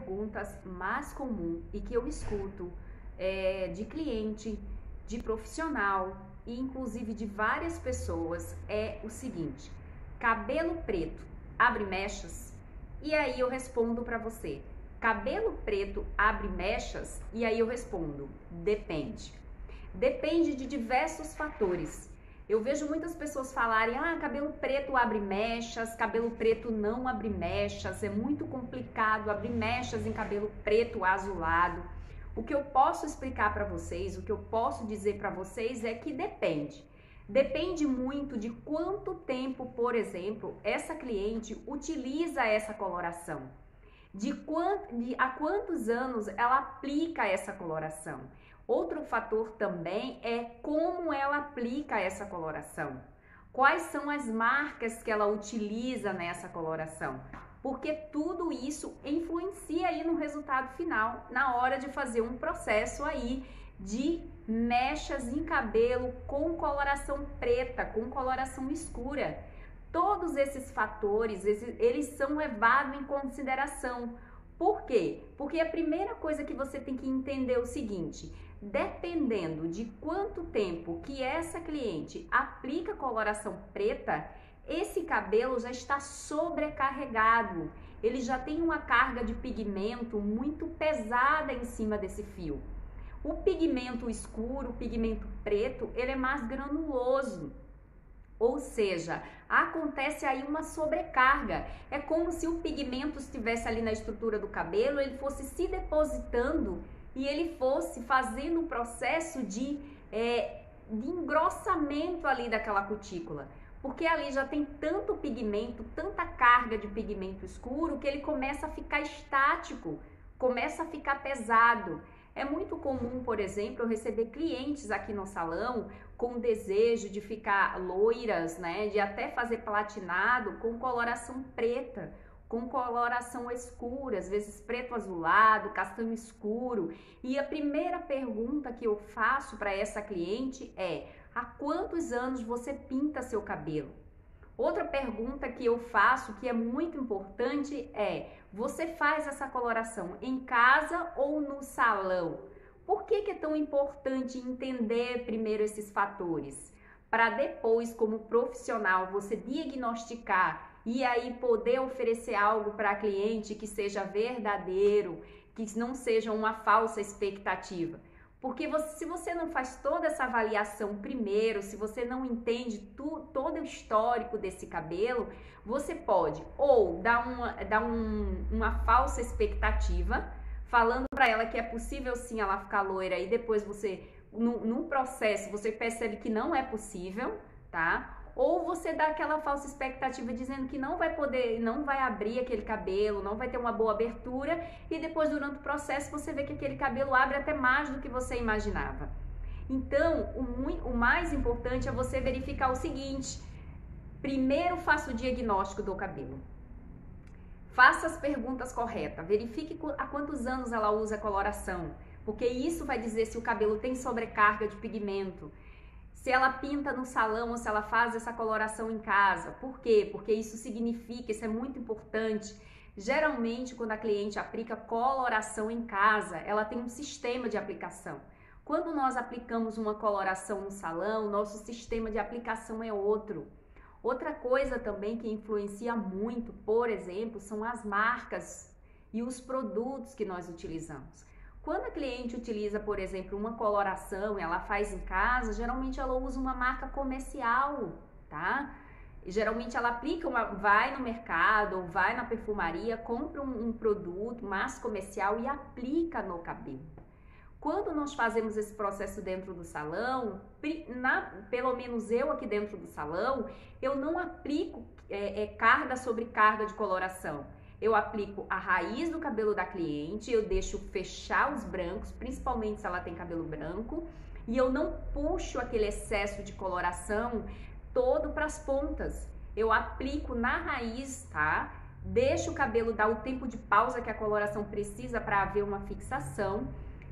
perguntas mais comuns e que eu escuto de cliente, de profissional e inclusive de várias pessoas é o seguinte: cabelo preto abre mechas? E aí eu respondo para você: cabelo preto abre mechas? E aí eu respondo: depende. Depende de diversos fatores. Eu vejo muitas pessoas falarem: cabelo preto abre mechas, cabelo preto não abre mechas, é muito complicado abrir mechas em cabelo preto azulado. O que eu posso explicar para vocês, o que eu posso dizer para vocês é que depende. Depende muito de quanto tempo, por exemplo, essa cliente utiliza essa coloração. Há quantos anos ela aplica essa coloração. Outro fator também é como ela aplica essa coloração. Quais são as marcas que ela utiliza nessa coloração? Porque tudo isso influencia aí no resultado final, na hora de fazer um processo aí de mechas em cabelo com coloração preta, com coloração escura. Todos esses fatores, eles são levados em consideração. Por quê? Porque a primeira coisa que você tem que entender é o seguinte: dependendo de quanto tempo que essa cliente aplica coloração preta, esse cabelo já está sobrecarregado, ele já tem uma carga de pigmento muito pesada em cima desse fio. O pigmento escuro, o pigmento preto, ele é mais granuloso. Ou seja, acontece aí uma sobrecarga. É como se o pigmento estivesse ali na estrutura do cabelo, ele fosse se depositando e ele fosse fazendo um processo de engrossamento ali daquela cutícula. Porque ali já tem tanto pigmento, tanta carga de pigmento escuro, que ele começa a ficar estático, começa a ficar pesado. É muito comum, por exemplo, eu receber clientes aqui no salão com desejo de ficar loiras, né? De até fazer platinado com coloração preta, com coloração escura, às vezes preto azulado, castanho escuro. E a primeira pergunta que eu faço para essa cliente é: há quantos anos você pinta seu cabelo? Outra pergunta que eu faço, que é muito importante, é: você faz essa coloração em casa ou no salão? Por que é tão importante entender primeiro esses fatores? Para depois, como profissional, você diagnosticar e aí poder oferecer algo para a cliente que seja verdadeiro, que não seja uma falsa expectativa. Porque se você não faz toda essa avaliação primeiro, se você não entende todo o histórico desse cabelo, você pode ou dar uma falsa expectativa, falando para ela que é possível sim ela ficar loira, e depois você, no processo, você percebe que não é possível, tá? Ou você dá aquela falsa expectativa dizendo que não vai poder, não vai abrir aquele cabelo, não vai ter uma boa abertura, e depois durante o processo você vê que aquele cabelo abre até mais do que você imaginava. Então, o mais importante é você verificar o seguinte: primeiro faça o diagnóstico do cabelo. Faça as perguntas corretas, verifique há quantos anos ela usa a coloração, porque isso vai dizer se o cabelo tem sobrecarga de pigmento. Se ela pinta no salão ou se ela faz essa coloração em casa. Por quê? Porque isso significa, isso é muito importante. Geralmente, quando a cliente aplica coloração em casa, ela tem um sistema de aplicação. Quando nós aplicamos uma coloração no salão, nosso sistema de aplicação é outro. Outra coisa também que influencia muito, por exemplo, são as marcas e os produtos que nós utilizamos. Quando a cliente utiliza, por exemplo, uma coloração, ela faz em casa, geralmente ela usa uma marca comercial, tá? E geralmente ela aplica vai no mercado ou vai na perfumaria, compra um produto mais comercial e aplica no cabelo. Quando nós fazemos esse processo dentro do salão, pelo menos eu aqui dentro do salão, eu não aplico carga sobre carga de coloração. Eu aplico a raiz do cabelo da cliente, eu deixo fechar os brancos, principalmente se ela tem cabelo branco, e eu não puxo aquele excesso de coloração todo para as pontas. Eu aplico na raiz, tá? Deixo o cabelo dar o tempo de pausa que a coloração precisa para haver uma fixação.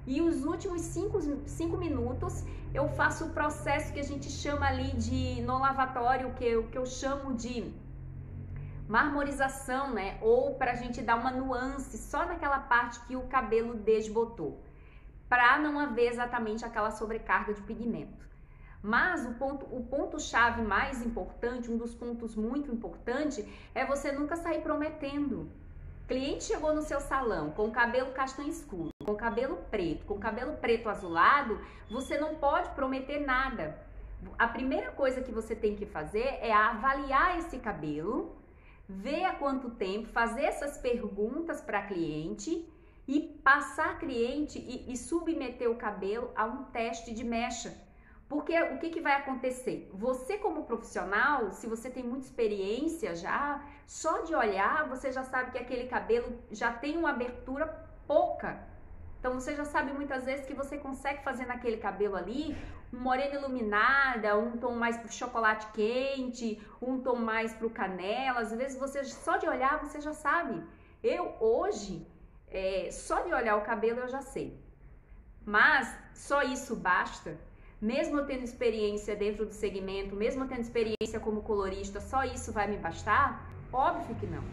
E os últimos 5 minutos eu faço o processo que a gente chama ali no lavatório, que eu chamo de marmorização, né? Ou pra gente dar uma nuance só naquela parte que o cabelo desbotou, para não haver exatamente aquela sobrecarga de pigmento. Mas o ponto-chave mais importante, um dos pontos muito importantes, é você nunca sair prometendo. Cliente chegou no seu salão com cabelo castanho escuro, com cabelo preto azulado, você não pode prometer nada. A primeira coisa que você tem que fazer é avaliar esse cabelo, ver há quanto tempo, fazer essas perguntas para cliente e passar a cliente e submeter o cabelo a um teste de mecha. Porque o que vai acontecer? Você como profissional, se você tem muita experiência já, só de olhar você já sabe que aquele cabelo já tem uma abertura pouca. Então você já sabe muitas vezes que você consegue fazer naquele cabelo ali um morena iluminada, um tom mais pro chocolate quente, um tom mais pro canela. Às vezes você só de olhar você já sabe. Eu hoje, só de olhar o cabelo eu já sei. Mas só isso basta? Mesmo eu tendo experiência dentro do segmento, mesmo eu tendo experiência como colorista, só isso vai me bastar? Óbvio que não.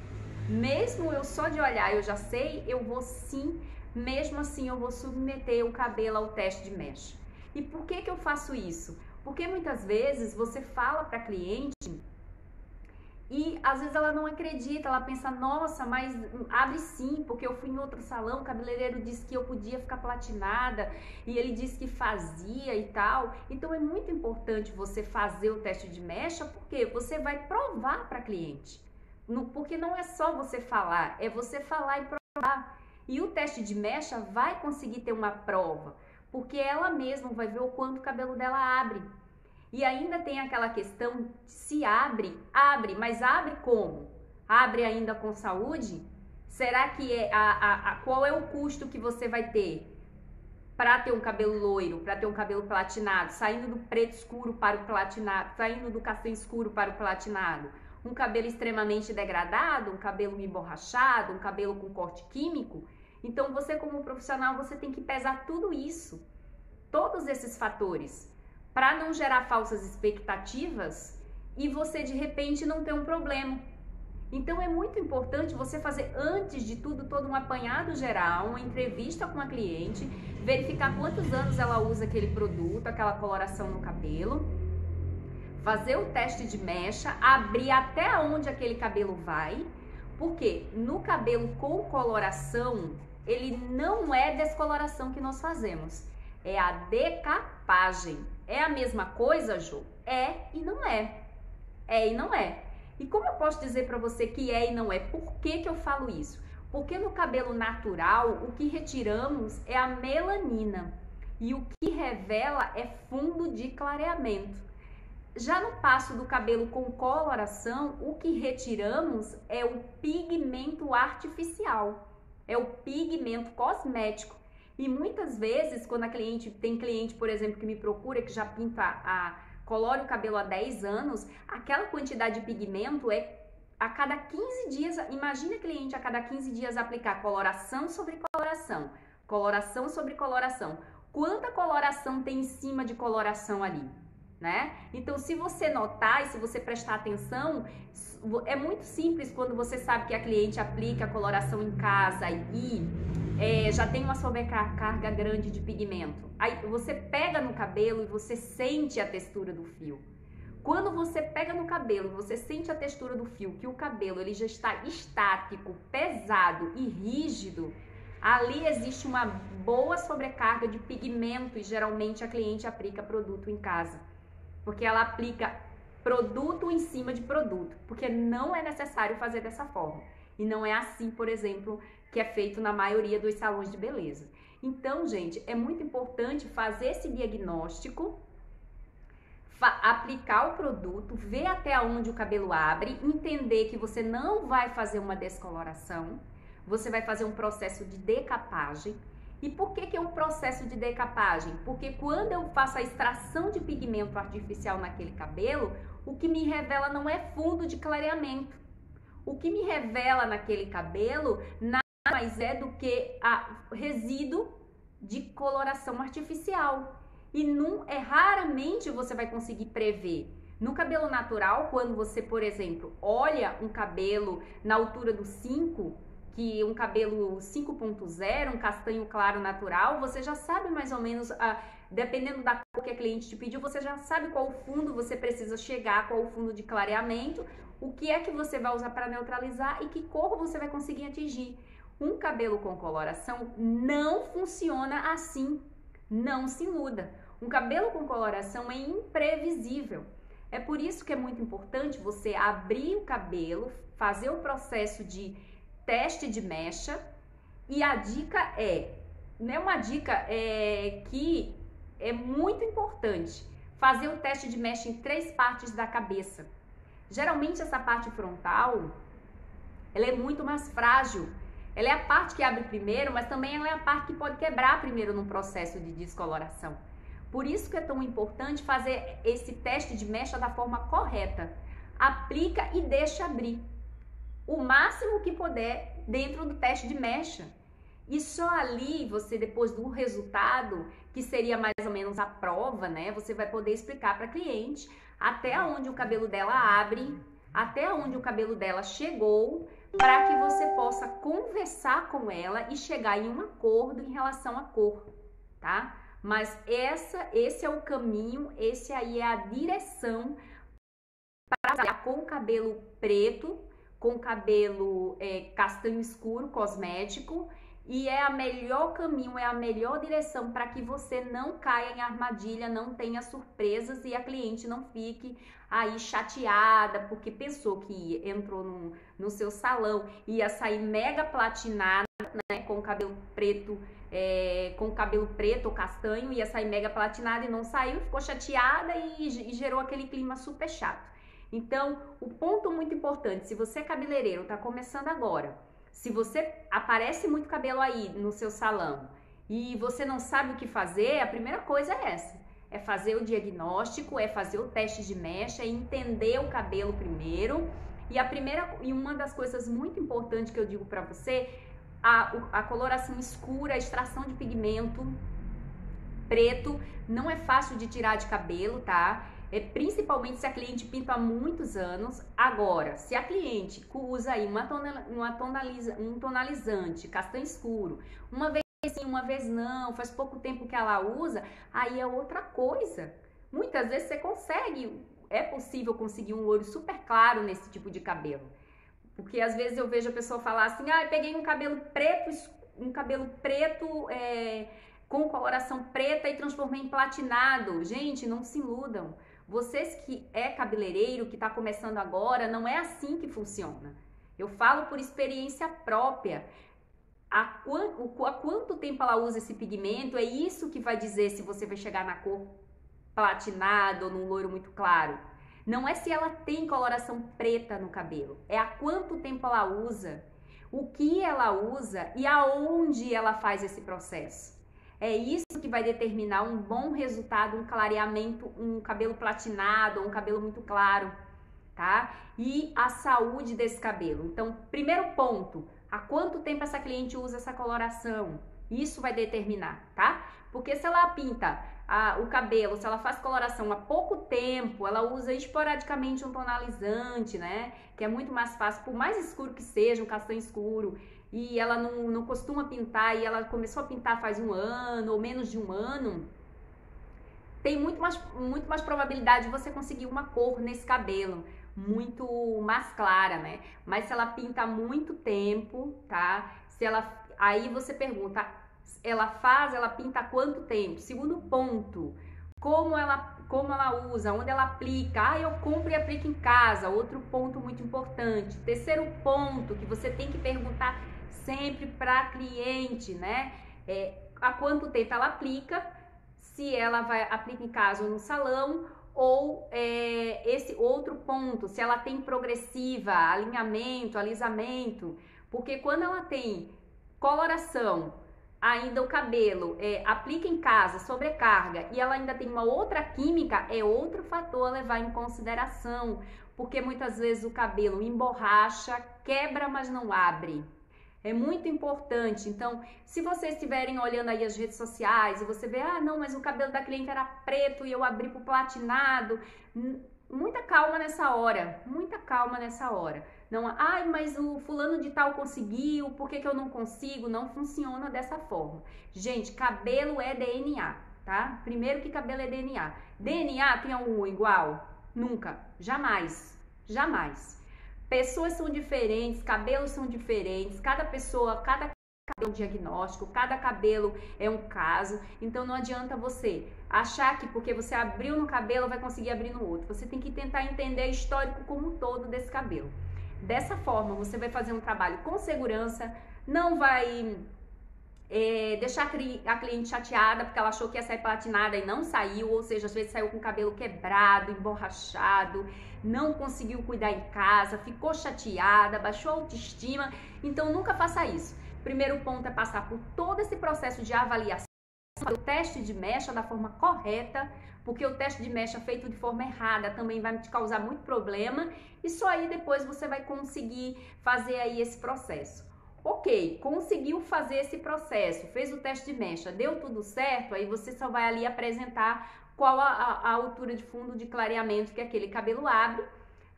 Mesmo eu só de olhar eu já sei, eu vou sim, mesmo assim eu vou submeter o cabelo ao teste de mecha. E por que eu faço isso? Porque muitas vezes você fala para cliente e às vezes ela não acredita, ela pensa, nossa, mas abre sim, porque eu fui em outro salão, o cabeleireiro disse que eu podia ficar platinada e ele disse que fazia e tal. Então é muito importante você fazer o teste de mecha, porque você vai provar para cliente. Porque não é só você falar, é você falar e provar. E o teste de mecha vai conseguir ter uma prova, porque ela mesma vai ver o quanto o cabelo dela abre. E ainda tem aquela questão, se abre, mas abre como? Abre ainda com saúde? Será que qual é o custo que você vai ter para ter um cabelo loiro, para ter um cabelo platinado, saindo do preto escuro para o platinado, saindo do castanho escuro para o platinado? Um cabelo extremamente degradado, um cabelo emborrachado, um cabelo com corte químico? Então você como profissional, você tem que pesar tudo isso, todos esses fatores, para não gerar falsas expectativas e você de repente não ter um problema. Então é muito importante você fazer antes de tudo todo um apanhado geral, uma entrevista com a cliente, verificar quantos anos ela usa aquele produto, aquela coloração no cabelo, fazer o teste de mecha, abrir até onde aquele cabelo vai, porque no cabelo com coloração, ele não é descoloração que nós fazemos, é a decapagem. É a mesma coisa, Jô? É e não é. É e não é. E como eu posso dizer para você que é e não é? Por que eu falo isso? Porque no cabelo natural, o que retiramos é a melanina. E o que revela é fundo de clareamento. Já no passo do cabelo com coloração, o que retiramos é o pigmento artificial. É o pigmento cosmético. E muitas vezes, quando tem cliente, por exemplo, que me procura, que já colore o cabelo há 10 anos, aquela quantidade de pigmento é a cada 15 dias, imagina cliente a cada 15 dias aplicar coloração sobre coloração, coloração sobre coloração. Quanta coloração tem em cima de coloração ali, né? Então, se você notar e se você prestar atenção, é muito simples quando você sabe que a cliente aplica a coloração em casa e já tem uma sobrecarga grande de pigmento. Aí você pega no cabelo e você sente a textura do fio. Quando você pega no cabelo e você sente a textura do fio, que o cabelo ele já está estático, pesado e rígido, ali existe uma boa sobrecarga de pigmento e geralmente a cliente aplica produto em casa. Porque ela aplica produto em cima de produto, porque não é necessário fazer dessa forma. E não é assim, por exemplo, que é feito na maioria dos salões de beleza. Então, gente, é muito importante fazer esse diagnóstico, aplicar o produto, ver até onde o cabelo abre, entender que você não vai fazer uma descoloração, você vai fazer um processo de decapagem. E por que é um processo de decapagem? Porque quando eu faço a extração de pigmento artificial naquele cabelo, o que me revela não é fundo de clareamento. O que me revela naquele cabelo nada mais é do que resíduo de coloração artificial. E raramente você vai conseguir prever. No cabelo natural, quando você, por exemplo, olha um cabelo na altura do 5, que um cabelo 5.0, um castanho claro natural, você já sabe mais ou menos, dependendo da cor que a cliente te pediu, você já sabe qual fundo você precisa chegar, qual o fundo de clareamento, o que é que você vai usar para neutralizar e que cor você vai conseguir atingir. Um cabelo com coloração não funciona assim, não se iluda. Um cabelo com coloração é imprevisível. É por isso que é muito importante você abrir o cabelo, fazer o processo de teste de mecha, e a dica uma dica que é muito importante, fazer o teste de mecha em 3 partes da cabeça. Geralmente essa parte frontal, ela é muito mais frágil. Ela é a parte que abre primeiro, mas também ela é a parte que pode quebrar primeiro no processo de descoloração. Por isso que é tão importante fazer esse teste de mecha da forma correta. Aplica e deixa abrir o máximo que puder dentro do teste de mecha. E só ali você, depois do resultado, que seria mais ou menos a prova, né? Você vai poder explicar para a cliente até onde o cabelo dela abre, até onde o cabelo dela chegou, para que você possa conversar com ela e chegar em um acordo em relação à cor, tá? Mas esse é o caminho, esse aí é a direção para trabalhar com o cabelo preto, com o cabelo castanho escuro, cosmético, e é a melhor caminho, é a melhor direção para que você não caia em armadilha, não tenha surpresas e a cliente não fique aí chateada porque pensou que entrou no seu salão e ia sair mega platinada, né, com cabelo preto, ou castanho, ia sair mega platinada e não saiu, ficou chateada e gerou aquele clima super chato. Então, o ponto muito importante, se você é cabeleireiro, está começando agora, se você aparece muito cabelo aí no seu salão e você não sabe o que fazer, a primeira coisa é essa, é fazer o diagnóstico, é fazer o teste de mecha, é entender o cabelo primeiro. E uma das coisas muito importantes que eu digo para você, a coloração escura, a extração de pigmento preto, não é fácil de tirar de cabelo, tá? Principalmente se a cliente pinta há muitos anos. Agora, se a cliente usa aí um tonalizante castanho escuro, uma vez sim, uma vez não, faz pouco tempo que ela usa, aí é outra coisa. Muitas vezes é possível conseguir um loiro super claro nesse tipo de cabelo. Porque às vezes eu vejo a pessoa falar assim, peguei um cabelo preto com coloração preta e transformei em platinado. Gente, não se iludam. Vocês que é cabeleireiro, que está começando agora, não é assim que funciona. Eu falo por experiência própria. Há quanto tempo ela usa esse pigmento, é isso que vai dizer se você vai chegar na cor platinado ou num loiro muito claro. Não é se ela tem coloração preta no cabelo, é há quanto tempo ela usa, o que ela usa e aonde ela faz esse processo. É isso que vai determinar um bom resultado, um clareamento, um cabelo platinado, um cabelo muito claro, tá? E a saúde desse cabelo. Então, primeiro ponto, há quanto tempo essa cliente usa essa coloração? Isso vai determinar, tá? Porque se ela pinta o cabelo, se ela faz coloração há pouco tempo, ela usa esporadicamente um tonalizante, né? Que é muito mais fácil, por mais escuro que seja, um castanho escuro, e ela não costuma pintar, e ela começou a pintar faz 1 ano ou menos de 1 ano, tem muito mais probabilidade de você conseguir uma cor nesse cabelo, muito mais clara, né? Mas se ela pinta há muito tempo, tá? Aí você pergunta, ela pinta há quanto tempo? Segundo ponto, como ela usa, onde ela aplica. Eu compro e aplico em casa, outro ponto muito importante. Terceiro ponto que você tem que perguntar sempre para a cliente, né? Há quanto tempo ela aplica, se ela aplica em casa ou no salão, ou esse outro ponto, se ela tem progressiva, alinhamento, alisamento, porque quando ela tem coloração, ainda o cabelo aplica em casa, sobrecarga, e ela ainda tem uma outra química, é outro fator a levar em consideração, porque muitas vezes o cabelo emborracha, quebra, mas não abre. É muito importante. Então, se vocês estiverem olhando aí as redes sociais e você vê, não, mas o cabelo da cliente era preto e eu abri pro platinado, muita calma nessa hora, muita calma nessa hora. Não, ai, mas o fulano de tal conseguiu, por que que eu não consigo? Não funciona dessa forma. Gente, cabelo é DNA, tá? Primeiro que cabelo é DNA. DNA tem algum igual? Nunca, jamais, jamais. Pessoas são diferentes, cabelos são diferentes, cada pessoa, cada cabelo é um diagnóstico, cada cabelo é um caso, então não adianta você achar que porque você abriu no cabelo vai conseguir abrir no outro. Você tem que tentar entender o histórico como um todo desse cabelo. Dessa forma, você vai fazer um trabalho com segurança, não vai deixar a cliente chateada porque ela achou que ia sair platinada e não saiu, ou seja, às vezes saiu com o cabelo quebrado, emborrachado, não conseguiu cuidar em casa, ficou chateada, baixou a autoestima. Então nunca faça isso. Primeiro ponto é passar por todo esse processo de avaliação, o teste de mecha da forma correta, porque o teste de mecha feito de forma errada também vai te causar muito problema, e só aí depois você vai conseguir fazer aí esse processo. Ok, conseguiu fazer esse processo, fez o teste de mecha, deu tudo certo, aí você só vai ali apresentar qual a altura de fundo de clareamento que aquele cabelo abre.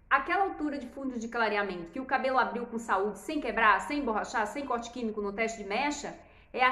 Aquela altura de fundo de clareamento que o cabelo abriu com saúde, sem quebrar, sem emborrachar, sem corte químico no teste de mecha, é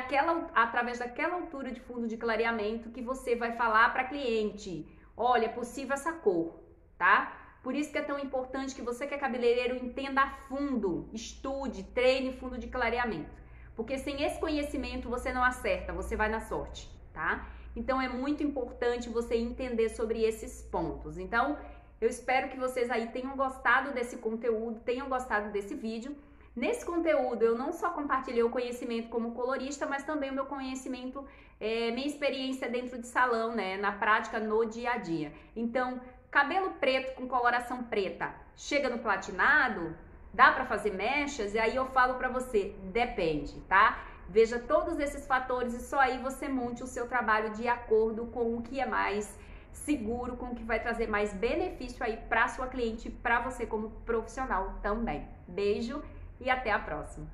através daquela altura de fundo de clareamento que você vai falar para cliente, olha, é possível essa cor, tá? Por isso que é tão importante que você que é cabeleireiro entenda a fundo, estude, treine fundo de clareamento. Porque sem esse conhecimento você não acerta, você vai na sorte, tá? Então é muito importante você entender sobre esses pontos. Então eu espero que vocês aí tenham gostado desse conteúdo, tenham gostado desse vídeo. Nesse conteúdo eu não só compartilhei o conhecimento como colorista, mas também o meu conhecimento, minha experiência dentro de salão, né, na prática, no dia a dia. Então, cabelo preto com coloração preta, chega no platinado? Dá pra fazer mechas? E aí eu falo pra você, depende, tá? Veja todos esses fatores e só aí você monte o seu trabalho de acordo com o que é mais seguro, com o que vai trazer mais benefício aí pra sua cliente e pra você como profissional também. Beijo e até a próxima!